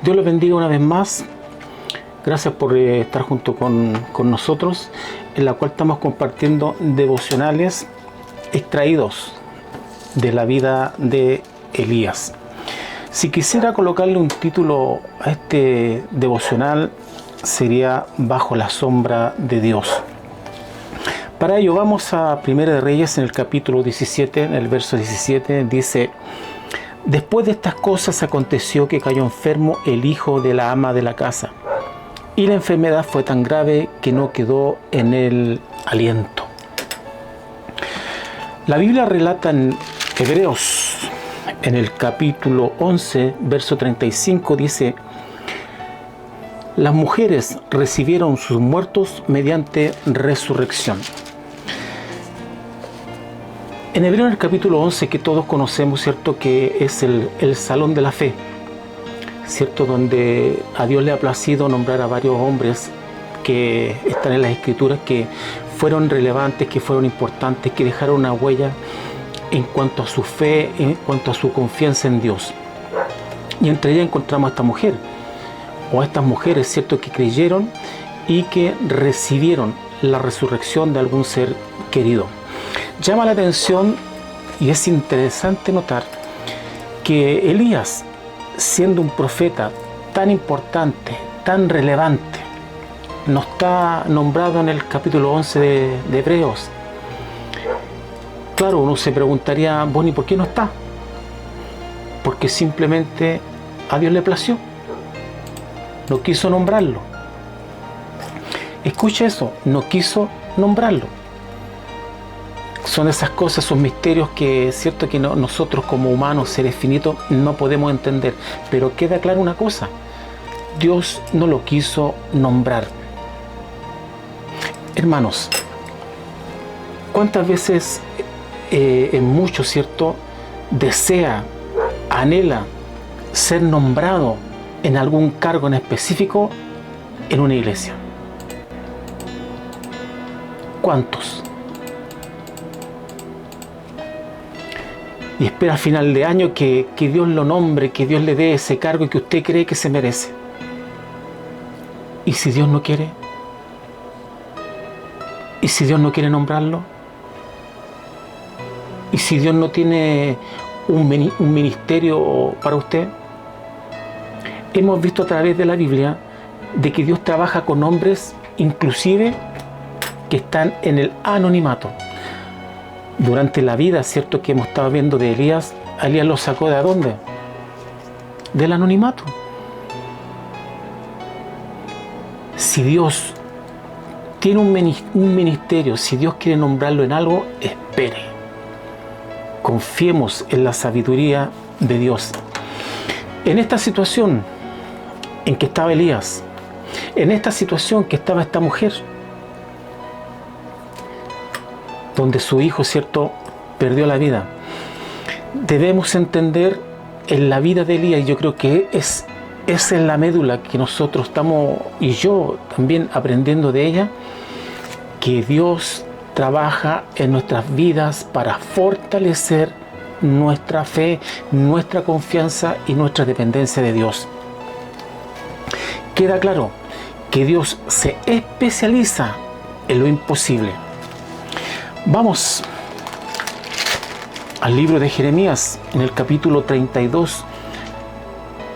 Dios les bendiga una vez más. Gracias por estar junto con nosotros, en la cual estamos compartiendo devocionales extraídos de la vida de Elías. Si quisiera colocarle un título a este devocional, sería Bajo la sombra de Dios. Para ello vamos a Primera de Reyes, en el capítulo 17, en el verso 17, dice: Después de estas cosas aconteció que cayó enfermo el hijo de la ama de la casa, y la enfermedad fue tan grave que no quedó en él aliento. La Biblia relata en Hebreos, en el capítulo 11, verso 35, dice: Las mujeres recibieron sus muertos mediante resurrección. En Hebreos, en el capítulo 11, que todos conocemos, ¿cierto?, que es el salón de la fe, ¿cierto?, donde a Dios le ha placido nombrar a varios hombres que están en las Escrituras, que fueron relevantes, que fueron importantes, que dejaron una huella en cuanto a su fe, en cuanto a su confianza en Dios. Y entre ellas encontramos a esta mujer, o a estas mujeres, ¿cierto?, que creyeron y que recibieron la resurrección de algún ser querido. Llama la atención y es interesante notar que Elías, siendo un profeta tan importante, tan relevante, no está nombrado en el capítulo 11 de Hebreos. Claro, uno se preguntaría, bueno, ¿y por qué no está? Porque simplemente a Dios le plació, no quiso nombrarlo. Escucha eso, no quiso nombrarlo. Son esas cosas, esos misterios que es cierto que nosotros como humanos, seres finitos, no podemos entender. Pero queda clara una cosa: Dios no lo quiso nombrar. Hermanos, ¿cuántas veces en muchos, cierto, desea, anhela ser nombrado en algún cargo en específico en una iglesia? ¿Cuántos? Y espera a final de año que Dios lo nombre, que Dios le dé ese cargo que usted cree que se merece. ¿Y si Dios no quiere? ¿Y si Dios no quiere nombrarlo? ¿Y si Dios no tiene un ministerio para usted? Hemos visto a través de la Biblia de que Dios trabaja con hombres inclusive que están en el anonimato. Durante la vida, ¿cierto?, que hemos estado viendo de Elías, a Elías lo sacó ¿de dónde? Del anonimato. Si Dios tiene un ministerio, si Dios quiere nombrarlo en algo, espere. Confiemos en la sabiduría de Dios. En esta situación en que estaba Elías, en esta situación que estaba esta mujer, donde su hijo, ¿cierto?, perdió la vida, debemos entender en la vida de Elías, y yo creo que es en la médula que nosotros estamos, y yo también aprendiendo de ella, que Dios trabaja en nuestras vidas para fortalecer nuestra fe, nuestra confianza y nuestra dependencia de Dios. Queda claro que Dios se especializa en lo imposible. Vamos al libro de Jeremías, en el capítulo 32,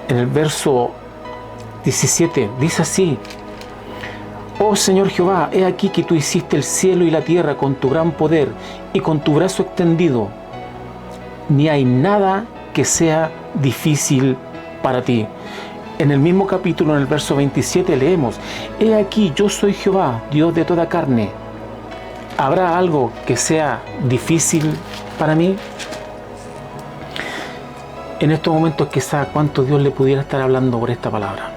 en el verso 17, dice así: Oh Señor Jehová, he aquí que tú hiciste el cielo y la tierra con tu gran poder y con tu brazo extendido. Ni hay nada que sea difícil para ti. En el mismo capítulo, en el verso 27, leemos: He aquí, yo soy Jehová, Dios de toda carne. ¿Habrá algo que sea difícil para mí? En estos momentos quizá cuánto Dios le pudiera estar hablando por esta palabra.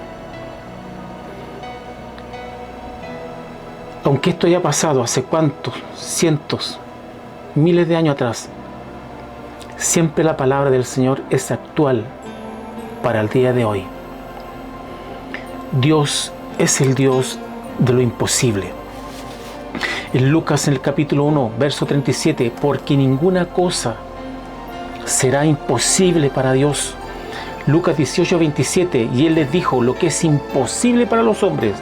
Aunque esto haya pasado hace cuántos, cientos, miles de años atrás, siempre la palabra del Señor es actual para el día de hoy. Dios es el Dios de lo imposible. En Lucas, en el capítulo 1, verso 37, porque ninguna cosa será imposible para Dios. Lucas 18:27, y Él les dijo, lo que es imposible para los hombres,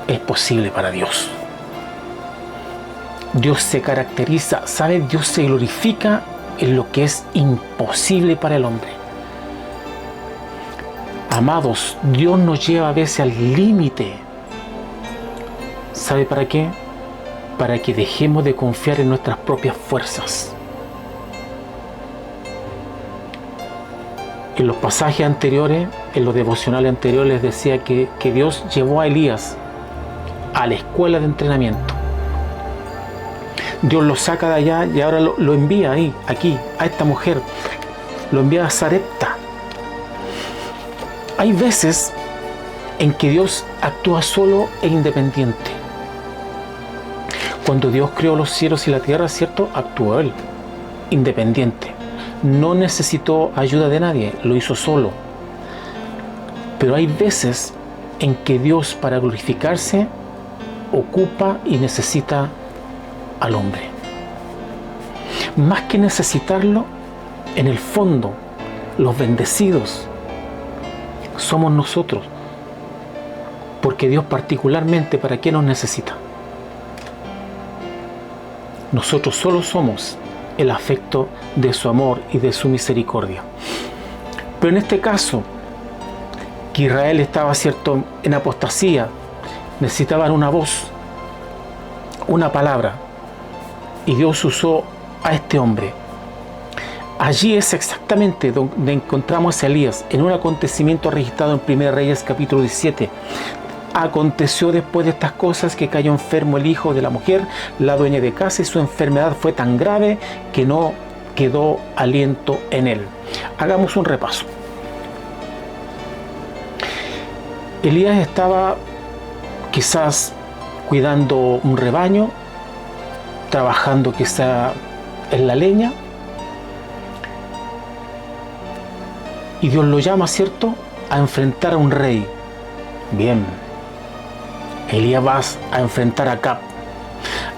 es posible para Dios. Dios se caracteriza, ¿sabe? Dios se glorifica en lo que es imposible para el hombre. Amados, Dios nos lleva a veces al límite. ¿Sabe para qué? Para que dejemos de confiar en nuestras propias fuerzas. En los pasajes anteriores, en los devocionales anteriores, les decía que Dios llevó a Elías a la escuela de entrenamiento. Dios lo saca de allá y ahora lo envía ahí, aquí, a esta mujer. Lo envía a Sarepta. Hay veces en que Dios actúa solo e independiente. Cuando Dios creó los cielos y la tierra, ¿cierto? Actuó Él, independiente. No necesitó ayuda de nadie, lo hizo solo. Pero hay veces en que Dios, para glorificarse, ocupa y necesita al hombre. Más que necesitarlo, en el fondo, los bendecidos somos nosotros. Porque Dios particularmente, ¿para qué nos necesita? Nosotros solo somos el afecto de su amor y de su misericordia. Pero en este caso, que Israel estaba, ¿cierto?, en apostasía, necesitaban una voz, una palabra, y Dios usó a este hombre. Allí es exactamente donde encontramos a Elías, en un acontecimiento registrado en 1 Reyes capítulo 17. Aconteció después de estas cosas que cayó enfermo el hijo de la mujer, la dueña de casa, y su enfermedad fue tan grave que no quedó aliento en él. Hagamos un repaso. Elías estaba quizás cuidando un rebaño, trabajando quizá en la leña, y Dios lo llama, ¿cierto?, a enfrentar a un rey. Bien, Elías va a enfrentar a Acab.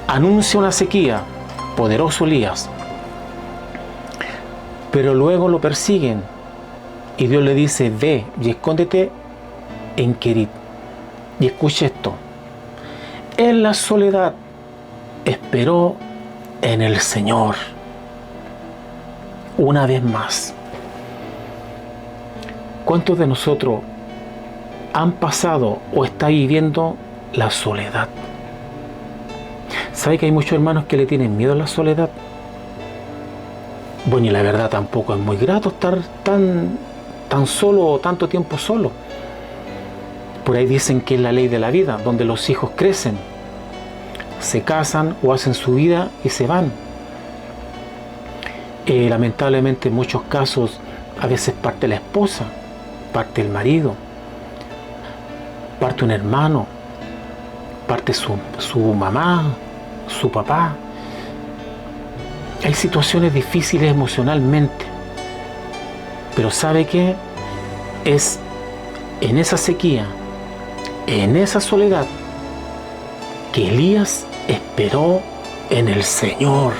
Anuncia una sequía, poderoso Elías. Pero luego lo persiguen y Dios le dice, ve y escóndete en Kerit. Y escuche esto. En la soledad esperó en el Señor. Una vez más. ¿Cuántos de nosotros han pasado o está viviendo la soledad? ¿Sabe que hay muchos hermanos que le tienen miedo a la soledad? Bueno, y la verdad tampoco es muy grato estar tan solo o tanto tiempo solo. Por ahí dicen que es la ley de la vida, donde los hijos crecen, se casan o hacen su vida y se van. Lamentablemente en muchos casos a veces parte la esposa, parte el marido, parte un hermano, parte su mamá, su papá. Hay situaciones difíciles emocionalmente, pero ¿sabe qué? Es en esa sequía, en esa soledad, que Elías esperó en el Señor.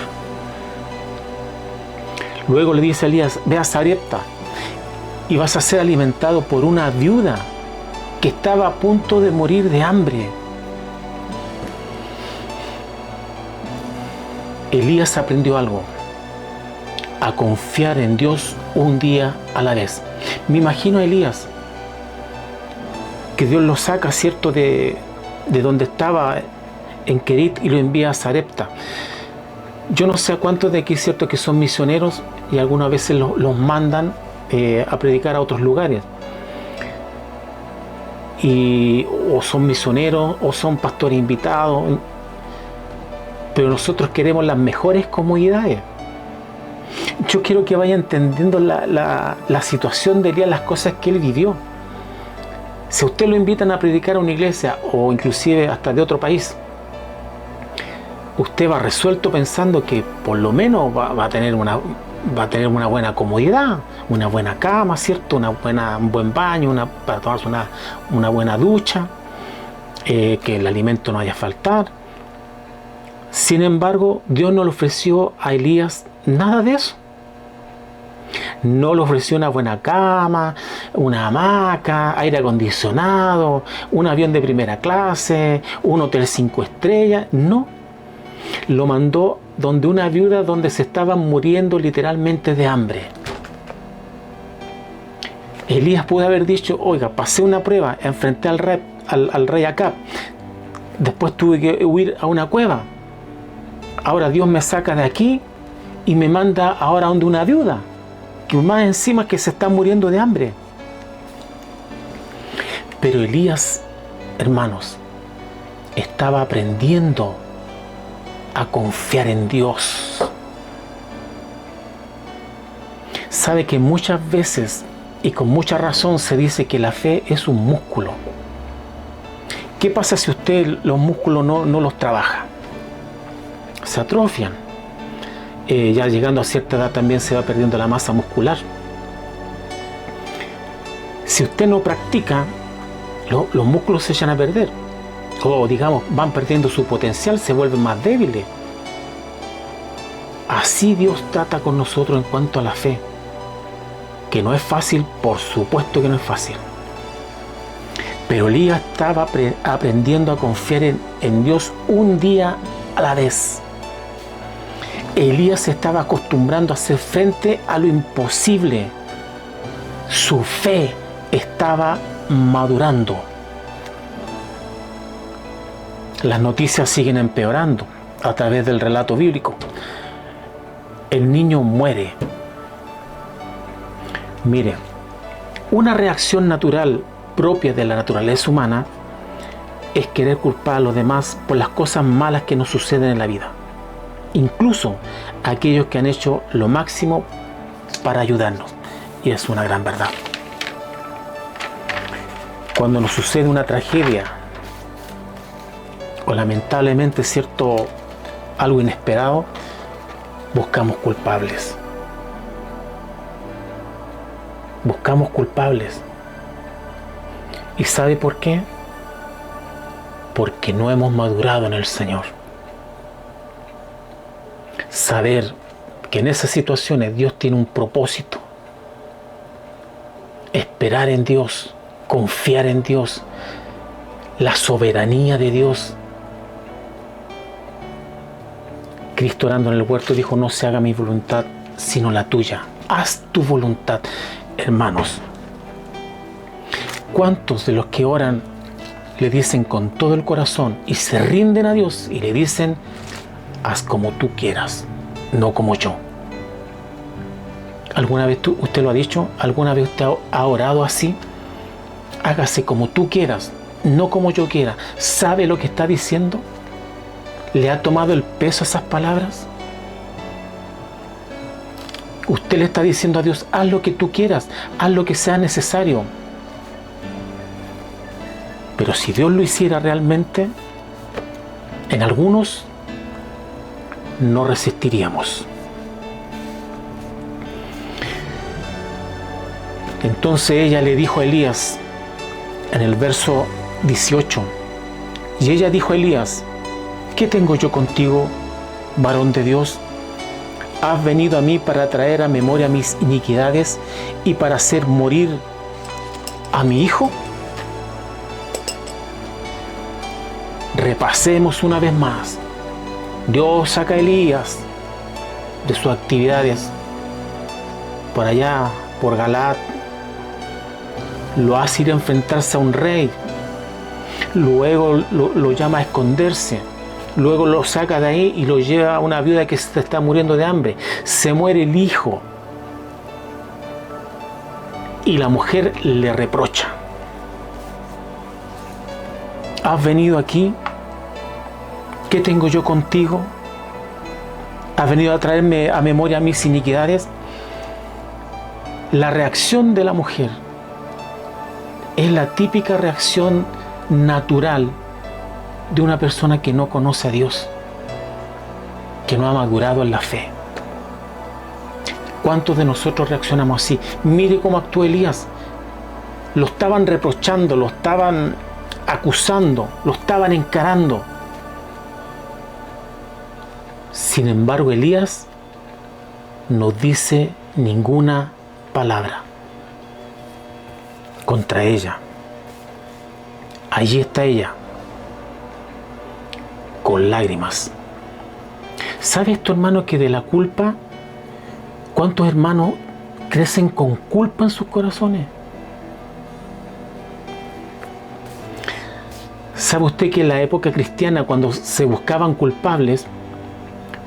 Luego le dice a Elías, ve a Sarepta y vas a ser alimentado por una viuda que estaba a punto de morir de hambre. Elías aprendió algo, a confiar en Dios un día a la vez. Me imagino a Elías, que Dios lo saca, ¿cierto?, de donde estaba en Kerit y lo envía a Sarepta. Yo no sé a cuántos de aquí, ¿cierto?, que son misioneros y algunas veces los mandan a predicar a otros lugares. O son misioneros o son pastores invitados, pero nosotros queremos las mejores comodidades. Yo quiero que vaya entendiendo la situación de Elías, las cosas que él vivió. Si a usted lo invitan a predicar a una iglesia o inclusive hasta de otro país, usted va resuelto pensando que por lo menos va a tener una buena comodidad, una buena cama, ¿cierto?, un buen baño, para tomarse una buena ducha, que el alimento no vaya a faltar. Sin embargo, Dios no le ofreció a Elías nada de eso. No le ofreció una buena cama, una hamaca, aire acondicionado, un avión de primera clase, un hotel 5 estrellas. No. Lo mandó donde una viuda donde se estaban muriendo literalmente de hambre. Elías pudo haber dicho, oiga, pasé una prueba, enfrenté al rey Acab, después tuve que huir a una cueva. Ahora Dios me saca de aquí y me manda ahora donde una viuda, que más encima que se está muriendo de hambre. Pero Elías, hermanos, estaba aprendiendo a confiar en Dios. Sabe que muchas veces y con mucha razón se dice que la fe es un músculo. ¿Qué pasa si usted los músculos no los trabaja? Se atrofian. Ya llegando a cierta edad también se va perdiendo la masa muscular. Si usted no practica, los músculos se echan a perder. O digamos, van perdiendo su potencial, se vuelven más débiles. Así Dios trata con nosotros en cuanto a la fe. Que no es fácil, por supuesto que no es fácil. Pero Elías estaba aprendiendo a confiar en Dios un día a la vez. Elías se estaba acostumbrando a hacer frente a lo imposible. Su fe estaba madurando. Las noticias siguen empeorando a través del relato bíblico. El niño muere. Mire, una reacción natural propia de la naturaleza humana es querer culpar a los demás por las cosas malas que nos suceden en la vida. Incluso aquellos que han hecho lo máximo para ayudarnos. Y es una gran verdad. Cuando nos sucede una tragedia o lamentablemente algo inesperado, buscamos culpables. Buscamos culpables. ¿Y sabe por qué? Porque no hemos madurado en el Señor. Saber que en esas situaciones Dios tiene un propósito. Esperar en Dios, confiar en Dios, la soberanía de Dios. Cristo orando en el huerto dijo, no se haga mi voluntad, sino la tuya. Haz tu voluntad. Hermanos, ¿cuántos de los que oran le dicen con todo el corazón y se rinden a Dios y le dicen, haz como tú quieras, no como yo? ¿Alguna vez usted lo ha dicho? ¿Alguna vez usted ha orado así? Hágase como tú quieras, no como yo quiera. ¿Sabe lo que está diciendo? ¿Le ha tomado el peso a esas palabras? Usted le está diciendo a Dios, haz lo que tú quieras, haz lo que sea necesario. Pero si Dios lo hiciera realmente, en algunos no resistiríamos. Entonces ella le dijo a Elías, en el verso 18, y ella dijo a Elías, ¿qué tengo yo contigo, varón de Dios? ¿Has venido a mí para traer a memoria mis iniquidades y para hacer morir a mi hijo? Repasemos una vez más. Dios saca a Elías de sus actividades por allá, por Galaad. Lo hace ir a enfrentarse a un rey. Luego lo llama a esconderse. Luego lo saca de ahí y lo lleva a una viuda que se está muriendo de hambre. Se muere el hijo. Y la mujer le reprocha. ¿Has venido aquí? ¿Qué tengo yo contigo? ¿Has venido a traerme a memoria mis iniquidades? La reacción de la mujer es la típica reacción natural de una persona que no conoce a Dios, que no ha madurado en la fe. ¿Cuántos de nosotros reaccionamos así? Mire cómo actuó Elías. Lo estaban reprochando, lo estaban acusando, lo estaban encarando. Sin embargo, Elías nos dice ninguna palabra contra ella. Allí está ella, con lágrimas. ¿Sabe esto, hermano, que de la culpa, cuántos hermanos crecen con culpa en sus corazones? ¿Sabe usted que en la época cristiana, cuando se buscaban culpables,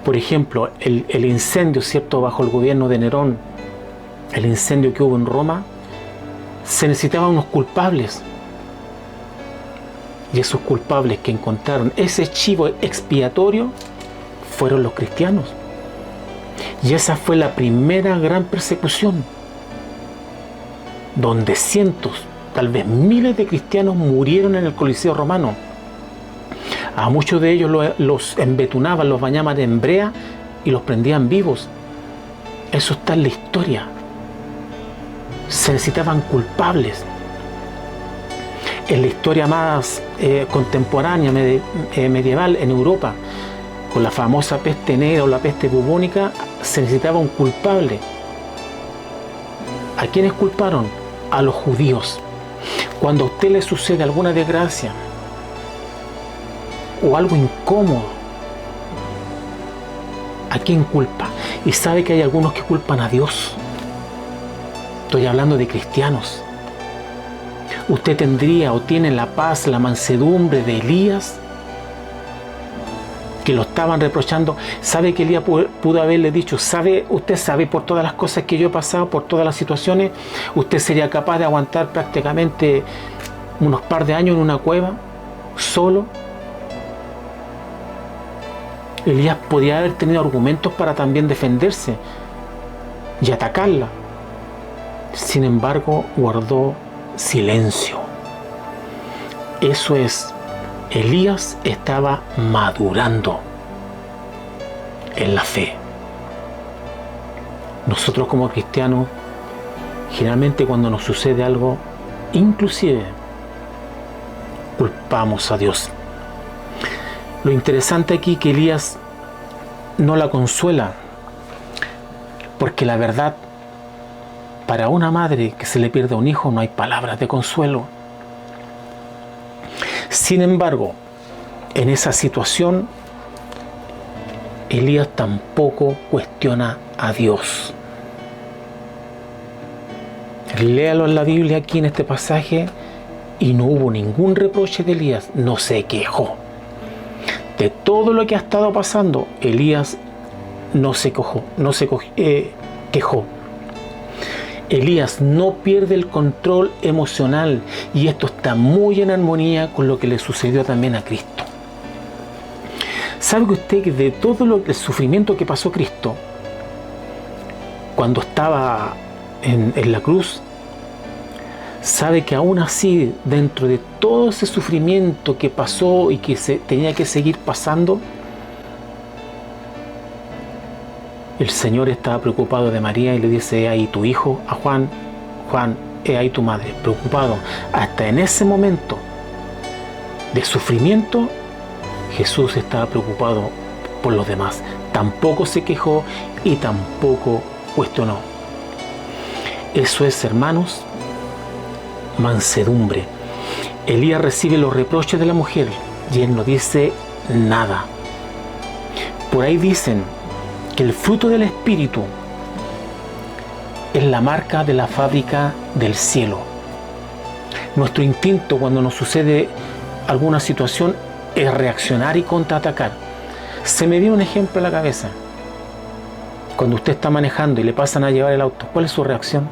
por ejemplo, el incendio, ¿cierto?, bajo el gobierno de Nerón, el incendio que hubo en Roma, se necesitaban unos culpables? Y esos culpables que encontraron, ese chivo expiatorio, fueron los cristianos. Y esa fue la primera gran persecución, donde cientos, tal vez miles de cristianos murieron en el Coliseo romano. A muchos de ellos los embetunaban, los bañaban en brea y los prendían vivos. Eso está en la historia. Se necesitaban culpables. En la historia más contemporánea, medieval, en Europa, con la famosa peste negra o la peste bubónica, se necesitaba un culpable. ¿A quiénes culparon? A los judíos. Cuando a usted le sucede alguna desgracia o algo incómodo, ¿a quién culpa? Y sabe que hay algunos que culpan a Dios. Estoy hablando de cristianos. Usted tendría o tiene la paz, la mansedumbre de Elías, que lo estaban reprochando. ¿Sabe que Elías pudo haberle dicho, usted sabe por todas las cosas que yo he pasado, por todas las situaciones, usted sería capaz de aguantar prácticamente unos par de años en una cueva, solo? Elías podía haber tenido argumentos para también defenderse y atacarla. Sin embargo, guardó silencio. Eso es, Elías estaba madurando en la fe. Nosotros como cristianos, generalmente cuando nos sucede algo, inclusive culpamos a Dios. Lo interesante aquí es que Elías no la consuela, porque la verdad, para una madre que se le pierde un hijo no hay palabras de consuelo. Sin embargo, en esa situación, Elías tampoco cuestiona a Dios. Léalo en la Biblia aquí en este pasaje y no hubo ningún reproche de Elías, no se quejó. De todo lo que ha estado pasando, Elías no se quejó. Elías no pierde el control emocional y esto está muy en armonía con lo que le sucedió también a Cristo. ¿Sabe usted que de todo el sufrimiento que pasó Cristo cuando estaba en la cruz, sabe que aún así, dentro de todo ese sufrimiento que pasó y que tenía que seguir pasando, el Señor estaba preocupado de María y le dice, he ahí tu hijo, a Juan, he ahí tu madre, preocupado. Hasta en ese momento de sufrimiento, Jesús estaba preocupado por los demás. Tampoco se quejó y tampoco cuestionó. Eso es, hermanos, mansedumbre. Elías recibe los reproches de la mujer y él no dice nada. Por ahí dicen que el fruto del Espíritu es la marca de la fábrica del cielo. Nuestro instinto cuando nos sucede alguna situación es reaccionar y contraatacar. Se me viene un ejemplo a la cabeza. Cuando usted está manejando y le pasan a llevar el auto, ¿cuál es su reacción?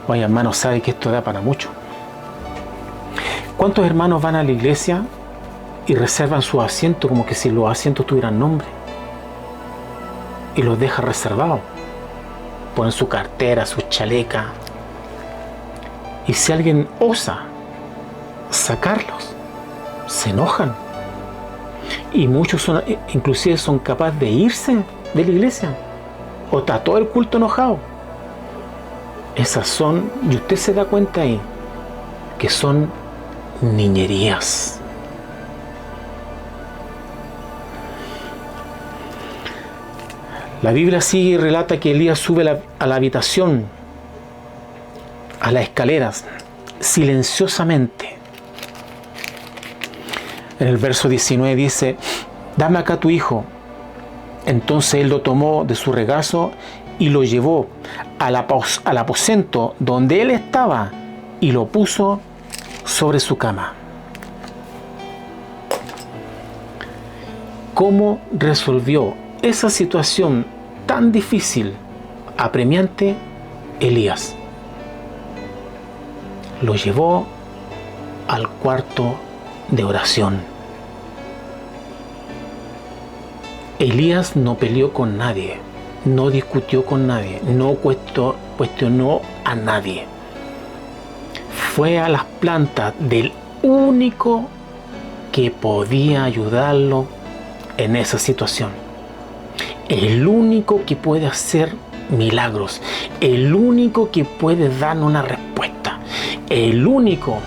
Oye, hermano, sabe que esto da para mucho. ¿Cuántos hermanos van a la iglesia y reservan su asiento como que si los asientos tuvieran nombre? Y los deja reservados. Ponen su cartera, su chaleca. Y si alguien osa sacarlos, se enojan. Y muchos inclusive son capaces de irse de la iglesia. O está todo el culto enojado. Esas son, y usted se da cuenta ahí, que son niñerías. La Biblia sigue y relata que Elías sube a la habitación, a las escaleras, silenciosamente. En el verso 19 dice: dame acá tu hijo. Entonces él lo tomó de su regazo y lo llevó al aposento donde él estaba y lo puso sobre su cama. ¿Cómo resolvió esa situación tan difícil, apremiante, Elías? Lo llevó al cuarto de oración. Elías no peleó con nadie, no discutió con nadie, no cuestionó a nadie. Fue a las plantas del único que podía ayudarlo en esa situación. El único que puede hacer milagros, el único que puede darnos una respuesta, el único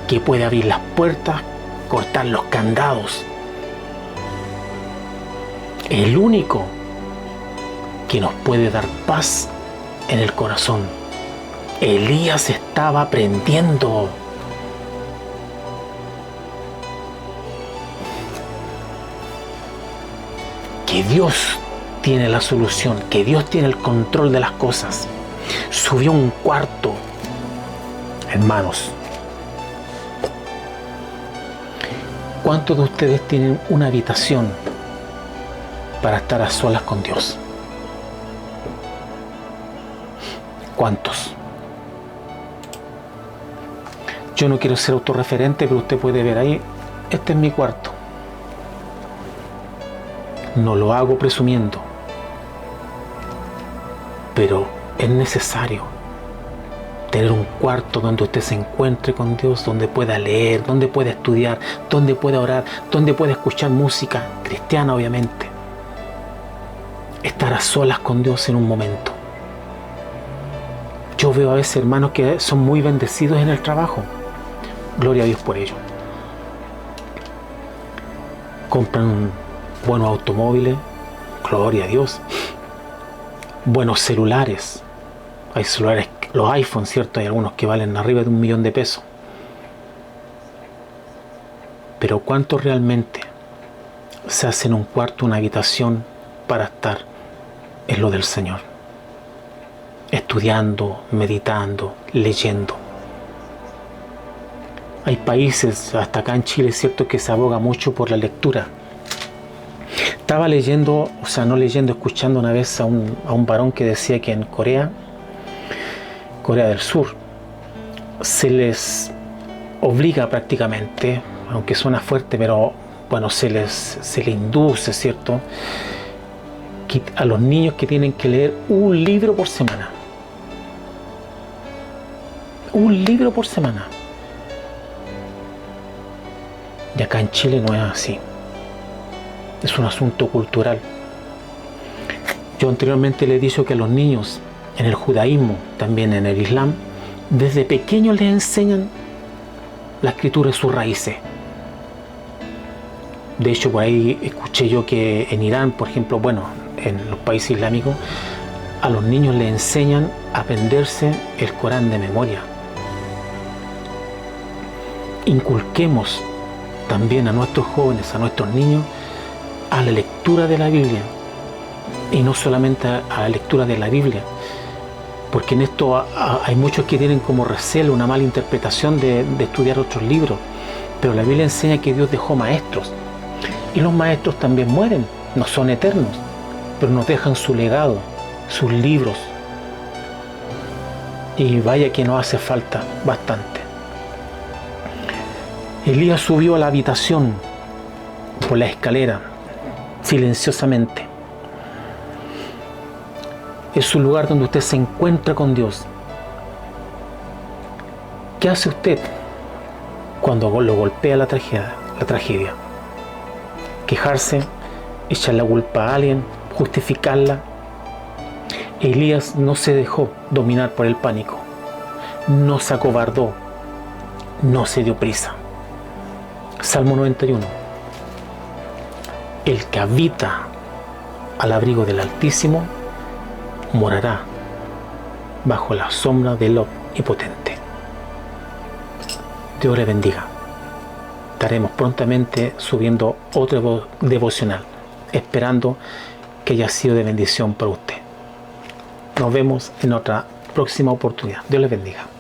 que puede abrir las puertas, cortar los candados, el único que nos puede dar paz en el corazón. Elías estaba aprendiendo. Que Dios tiene la solución, que Dios tiene el control de las cosas. Subió a un cuarto, hermanos. ¿Cuántos de ustedes tienen una habitación para estar a solas con Dios? ¿Cuántos? Yo no quiero ser autorreferente, pero usted puede ver ahí, este es mi cuarto. No lo hago presumiendo, pero es necesario tener un cuarto donde usted se encuentre con Dios, donde pueda leer, donde pueda estudiar, donde pueda orar, donde pueda escuchar música cristiana, obviamente. Estar a solas con Dios en un momento. Yo veo a veces hermanos que son muy bendecidos en el trabajo. Gloria a Dios por ello. Compran buenos automóviles, gloria a Dios. Buenos celulares. Hay celulares, los iPhones, ¿cierto? Hay algunos que valen arriba de $1.000.000. Pero ¿cuánto realmente se hace en un cuarto, una habitación para estar en lo del Señor? Estudiando, meditando, leyendo. Hay países, hasta acá en Chile, es cierto, que se aboga mucho por la lectura. Estaba leyendo, escuchando una vez a un varón que decía que en Corea del Sur, se les obliga prácticamente, aunque suena fuerte, pero bueno, se les induce, ¿cierto?, a los niños que tienen que leer un libro por semana. Un libro por semana. Y acá en Chile no es así. Es un asunto cultural. Yo anteriormente le he dicho que a los niños, en el judaísmo, también en el islam, desde pequeños les enseñan la escritura y sus raíces. De hecho, por ahí escuché yo que en Irán, por ejemplo, en los países islámicos, a los niños les enseñan a aprenderse el Corán de memoria. Inculquemos también a nuestros jóvenes, a nuestros niños, a la lectura de la Biblia. Y no solamente a la lectura de la Biblia, porque en esto hay muchos que tienen como recelo, una mala interpretación de estudiar otros libros. Pero la Biblia enseña que Dios dejó maestros, y los maestros también mueren, no son eternos, pero nos dejan su legado, sus libros. Y vaya que nos hace falta bastante. Elías subió a la habitación por la escalera, silenciosamente. Es un lugar donde usted se encuentra con Dios. ¿Qué hace usted cuando lo golpea la tragedia? ¿Quejarse? ¿Echar la culpa a alguien? ¿Justificarla? Elías no se dejó dominar por el pánico. No se acobardó. No se dio prisa. Salmo 91. El que habita al abrigo del Altísimo, morará bajo la sombra del Omnipotente. Dios le bendiga. Estaremos prontamente subiendo otro devocional, esperando que haya sido de bendición para usted. Nos vemos en otra próxima oportunidad. Dios le bendiga.